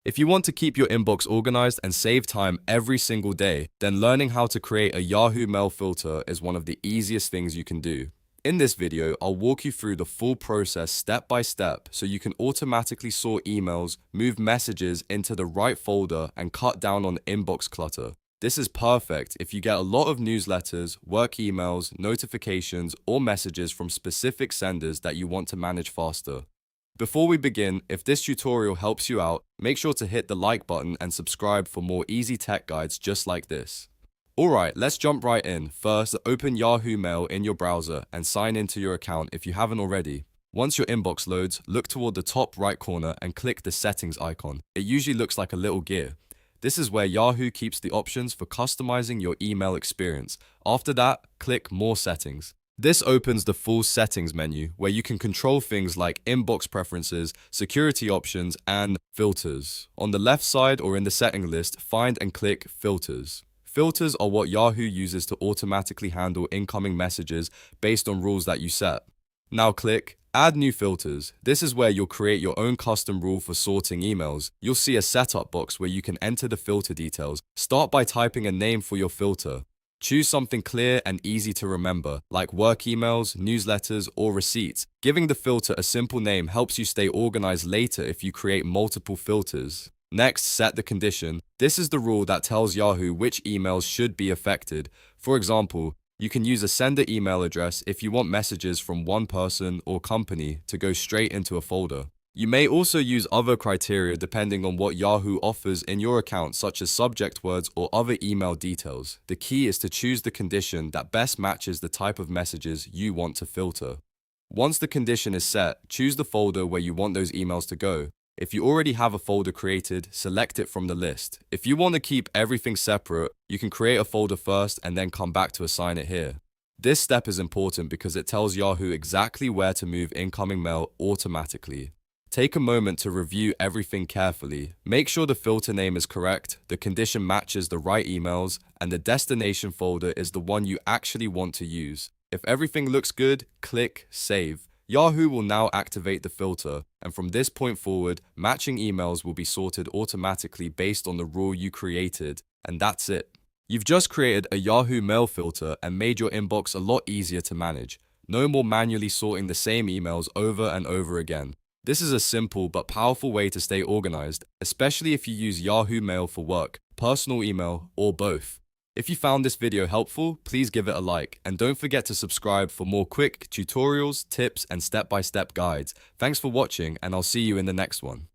If you want to keep your inbox organized and save time every single day, then learning how to create a Yahoo Mail filter is one of the easiest things you can do. In this video, I'll walk you through the full process step by step so you can automatically sort emails, move messages into the right folder, and cut down on inbox clutter. This is perfect if you get a lot of newsletters, work emails, notifications, or messages from specific senders that you want to manage faster. Before we begin, if this tutorial helps you out, make sure to hit the like button and subscribe for more easy tech guides just like this. Alright, let's jump right in. First, open Yahoo Mail in your browser and sign into your account if you haven't already. Once your inbox loads, look toward the top right corner and click the settings icon. It usually looks like a little gear. This is where Yahoo keeps the options for customizing your email experience. After that, click More Settings. This opens the full settings menu where you can control things like inbox preferences, security options, and filters. On the left side or in the setting list, find and click Filters. Filters are what Yahoo uses to automatically handle incoming messages based on rules that you set. Now click Add New Filters. This is where you'll create your own custom rule for sorting emails. You'll see a setup box where you can enter the filter details. Start by typing a name for your filter. Choose something clear and easy to remember, like work emails, newsletters, or receipts. Giving the filter a simple name helps you stay organized later if you create multiple filters. Next, set the condition. This is the rule that tells Yahoo which emails should be affected. For example, you can use a sender email address if you want messages from one person or company to go straight into a folder. You may also use other criteria depending on what Yahoo offers in your account, such as subject words or other email details. The key is to choose the condition that best matches the type of messages you want to filter. Once the condition is set, choose the folder where you want those emails to go. If you already have a folder created, select it from the list. If you want to keep everything separate, you can create a folder first and then come back to assign it here. This step is important because it tells Yahoo exactly where to move incoming mail automatically. Take a moment to review everything carefully. Make sure the filter name is correct, the condition matches the right emails, and the destination folder is the one you actually want to use. If everything looks good, click Save. Yahoo will now activate the filter, and from this point forward, matching emails will be sorted automatically based on the rule you created, and that's it. You've just created a Yahoo Mail filter and made your inbox a lot easier to manage. No more manually sorting the same emails over and over again. This is a simple but powerful way to stay organized, especially if you use Yahoo Mail for work, personal email, or both. If you found this video helpful, please give it a like, and don't forget to subscribe for more quick tutorials, tips, and step-by-step guides. Thanks for watching, and I'll see you in the next one.